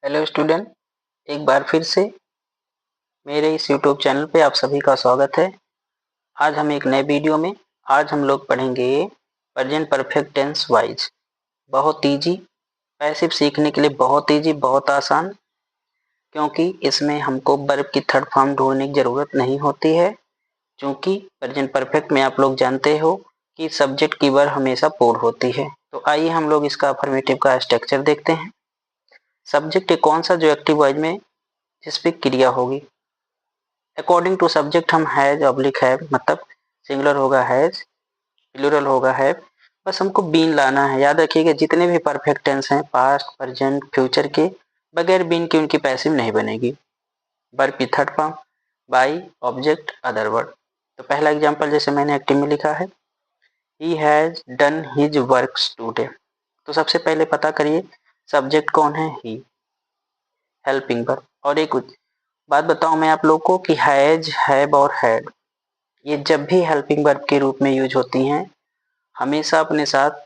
Hello student, एक बार फिर से मेरे इस यूट्यूब चैनल पे आप सभी का स्वागत है। आज हम एक नए वीडियो में आज हम लोग पढ़ेंगे प्रेजेंट परफेक्ट टेंस वाइज। बहुत इजी, पैसिव सीखने के लिए बहुत इजी, बहुत आसान, क्योंकि इसमें हमको वर्ब की थर्ड फॉर्म ढूंढने की ज़रूरत नहीं होती है। क्योंकि प्रेजेंट परफेक्ट में आप लोग जानते हो कि सब्जेक्ट की वर्ब हमेशा पूर्ण होती है। तो आइए हम लोग इसका अफर्मेटिव का स्ट्रक्चर देखते हैं। सब्जेक्ट कौन सा जो एक्टिव वॉइस में जिस पे क्रिया होगी। अकॉर्डिंग टू सब्जेक्ट हम हैज ऑब्लिक हैव, मतलब सिंगुलर होगा हैज, प्लूरल होगा हैव। बस हमको बीन लाना है। याद रखिएगा जितने भी परफेक्ट टेंस हैं पास्ट प्रेजेंट फ्यूचर के, बगैर बीन के उनकी पैसिव नहीं बनेगी। वर्ब की third form by object other word. तो पहला एग्जांपल जैसे मैंने एक्टिव में लिखा है, he has done his works today. तो सबसे पहले पता करिए सब्जेक्ट कौन है, ही, हेल्पिंग वर्ब। और एक बात बताऊं मैं आप लोग को कि हैज, हैव और हैड ये जब भी हेल्पिंग वर्ब के रूप में यूज होती हैं हमेशा अपने साथ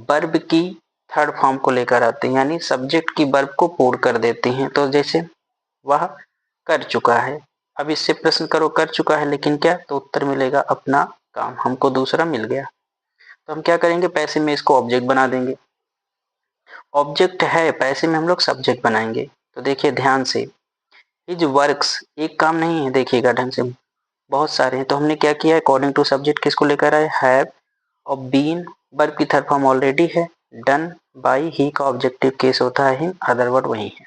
वर्ब की थर्ड फॉर्म को लेकर आती हैं, यानी सब्जेक्ट की वर्ब को पूर्ण कर देती हैं। तो जैसे वह कर चुका है, अब इससे प्रश्न करो कर चुका है लेकिन क्या, तो उत्तर मिलेगा अपना काम, हमको दूसरा मिल गया। तो हम क्या करेंगे, पैसे में इसको ऑब्जेक्ट बना देंगे। ऑब्जेक्ट है, पैसे में हम लोग सब्जेक्ट बनाएंगे। तो देखिए ध्यान से, हिज वर्क्स एक काम नहीं है, देखिएगा ढंग से, बहुत सारे हैं। तो हमने क्या किया, अकॉर्डिंग टू सब्जेक्ट किसको लेकर आए, हैव, और बीन वर्ब की थर्ड फॉर्म ऑलरेडी है, डन बाई, ही का ऑब्जेक्टिव केस होता है हिम, अदर वर्ड वही है।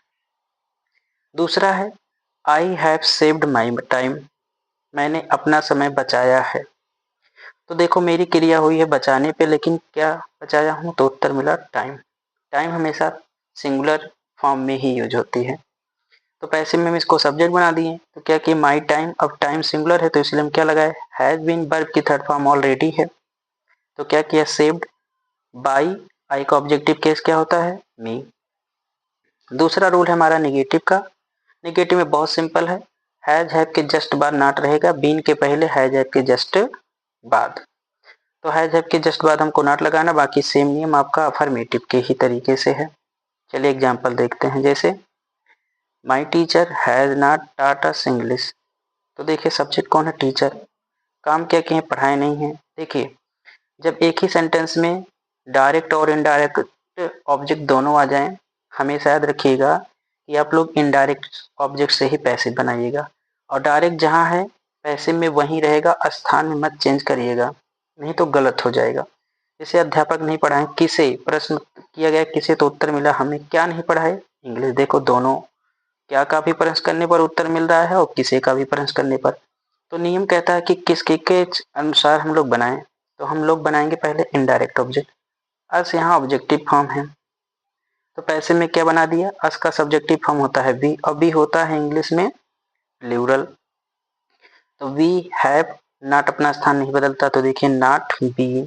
दूसरा है I have saved my time, मैंने अपना समय बचाया है। तो देखो मेरी क्रिया हुई है बचाने पे, लेकिन क्या बचाया हूँ, तो उत्तर मिला टाइम। टाइम हमेशा सिंगुलर फॉर्म में ही यूज होती है। तो पैसिव में हम इसको सब्जेक्ट बना दिए। तो क्या कि माई टाइम, अब टाइम सिंगुलर है तो इसलिए हम क्या लगाए, हैज बीन वर्ब की थर्ड फॉर्म ऑलरेडी है। तो क्या किया, सेव्ड बाई, आई का ऑब्जेक्टिव केस क्या होता है, मी। दूसरा रूल है हमारा निगेटिव का। निगेटिव में बहुत सिंपल है, हैज हैव के जस्ट बाद नॉट रहेगा, बीन के पहले हैज हैव के जस्ट बाद। तो हैज हैव के जस्ट बाद हमको नॉट लगाना, बाकी सेम नियम आपका अफर्मेटिव के ही तरीके से है। चलिए एग्जाम्पल देखते हैं, जैसे my teacher has not taught us English. तो देखिए सब्जेक्ट कौन है, टीचर, काम क्या किए, पढ़ाए नहीं है। देखिए जब एक ही सेंटेंस में डायरेक्ट और इनडायरेक्ट ऑब्जेक्ट दोनों आ जाएं, हमेशा याद रखिएगा कि आप लोग इनडायरेक्ट ऑब्जेक्ट से ही पैसिव बनाइएगा, और डायरेक्ट जहाँ है पैसिव में वहीं रहेगा, स्थान में मत चेंज करिएगा, नहीं तो गलत हो जाएगा। जैसे अध्यापक नहीं पढ़ाए, किसे प्रश्न किया गया, किसे, तो उत्तर मिला हमें, क्या नहीं पढ़ाए, इंग्लिश। देखो दोनों, क्या का भी प्रश्न करने पर उत्तर मिल रहा है और किसे का भी प्रश्न करने पर। तो नियम कहता है कि किसके के अनुसार हम लोग बनाएं। तो हम लोग बनाएंगे पहले इनडायरेक्ट ऑब्जेक्ट, अस यहाँ ऑब्जेक्टिव फॉर्म है। तो पैसे में क्या बना दिया, अस का सब्जेक्टिव फॉर्म होता है वी, और वी होता है इंग्लिश में प्लूरल। तो वी हैव, नॉट अपना स्थान नहीं बदलता, तो देखिए नॉट बी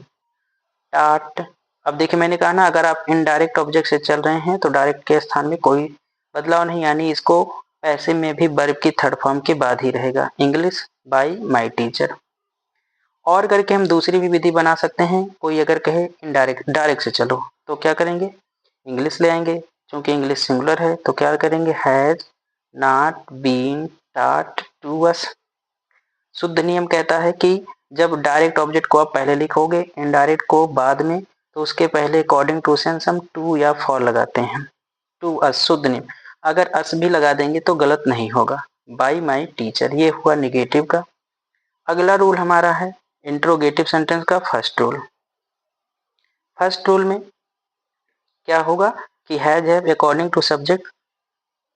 टाट। अब देखिए मैंने कहा ना, अगर आप इनडायरेक्ट ऑब्जेक्ट से चल रहे हैं तो डायरेक्ट के स्थान में कोई बदलाव नहीं, यानी इसको पैसे में भी वर्ब की थर्ड फॉर्म के बाद ही रहेगा, इंग्लिश बाई माई टीचर। और करके हम दूसरी भी विधि बना सकते हैं, कोई अगर कहे इनडायरेक्ट डायरेक्ट से चलो, तो क्या करेंगे, इंग्लिश ले आएंगे, क्योंकि इंग्लिश सिंगुलर है। तो क्या करेंगे, has not been taught to us. शुद्ध नियम कहता है कि जब डायरेक्ट ऑब्जेक्ट को आप पहले लिखोगे, इनडायरेक्ट को बाद में, तो उसके पहले अकॉर्डिंग टू सेंस हम टू या फॉर लगाते हैं, टू अस, शुद्ध नियम। अगर अस भी लगा देंगे तो गलत नहीं होगा। बाई माई टीचर, ये हुआ निगेटिव का। अगला रूल हमारा है इंट्रोगेटिव सेंटेंस का फर्स्ट रूल। फर्स्ट रूल में क्या होगा कि has have according to subject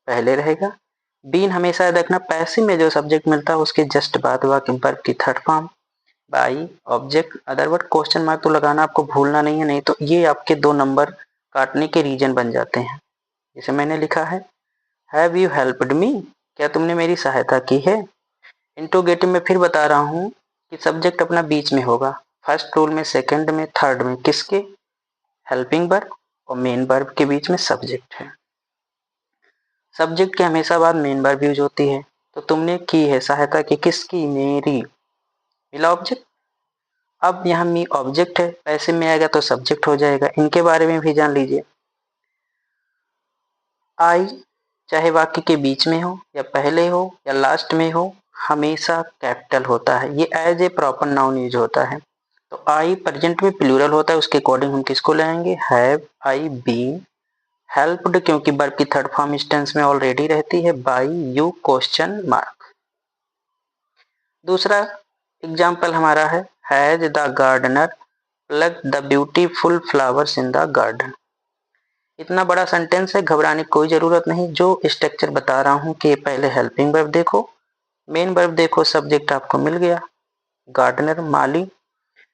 पहले रहेगा, बीन हमेशा याद रखना पैसिव में जो सब्जेक्ट मिलता है उसके जस्ट बाद वाक्य वर्ब की third form, by object other word, question mark तो लगाना आपको भूलना नहीं है, नहीं तो ये आपके 2 नंबर काटने के रीजन बन जाते हैं। जैसे मैंने लिखा है, हैव यू हेल्प्ड मी, क्या तुमने मेरी सहायता की है। इंट्रोगेटिव में फिर बता रहा हूँ कि सब्जेक्ट अपना बीच में होगा, फर्स्ट रूल में, सेकंड में, थर्ड में, किसके, हेल्पिंग वर्ब, और मेन वर्ब के बीच में सब्जेक्ट है। सब्जेक्ट के हमेशा बाद मेन वर्ब यूज होती है। तो तुमने की है सहायता की, किसकी, मेरी, मिला ऑब्जेक्ट। अब यहाँ मी ऑब्जेक्ट है, पैसे में आएगा तो सब्जेक्ट हो जाएगा। इनके बारे में भी जान लीजिए। आई चाहे वाक्य के बीच में हो या पहले हो या लास्ट में हो, हमेशा कैपिटल होता है। ये as a proper noun use होता है। तो आई प्रेजेंट में प्लूरल होता है, उसके अकॉर्डिंग हम किसको लाएंगे? हैव आई बीन हेल्प्ड, क्योंकि वर्ब की थर्ड फॉर्म इस टेंस में ऑलरेडी रहती है, बाय यू क्वेश्चन मार्क। दूसरा एग्जाम्पल हमारा है has the gardener plugged the beautiful flowers in the garden. इतना बड़ा सेंटेंस है, घबराने की कोई जरूरत नहीं। जो स्ट्रक्चर बता रहा हूं कि पहले हेल्पिंग वर्ब देखो, मेन वर्ब देखो, सब्जेक्ट आपको मिल गया। गार्डनर माली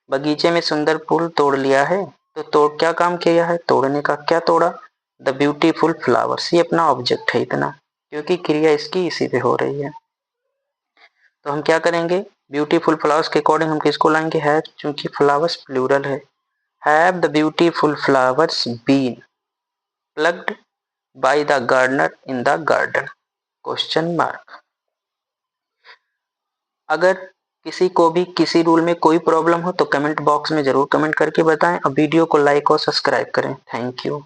बगीचे में सुंदर फूल तोड़ लिया है, तो तोड़ क्या काम किया है? तोड़ने का। क्या तोड़ा? The beautiful flowers. ये अपना ऑब्जेक्ट है इतना, क्योंकि क्रिया इसकी इसी पे हो रही है। तो हम क्या करेंगे? ब्यूटीफुल फ्लावर्स के अकॉर्डिंग हम किसको लाएंगे? हैव, चूंकि फ्लावर्स प्लूरल है। Have the beautiful flowers been plugged by the gardener in the garden question mark. अगर किसी को भी किसी रूल में कोई प्रॉब्लम हो तो कमेंट बॉक्स में जरूर कमेंट करके बताएं और वीडियो को लाइक और सब्सक्राइब करें। Thank you.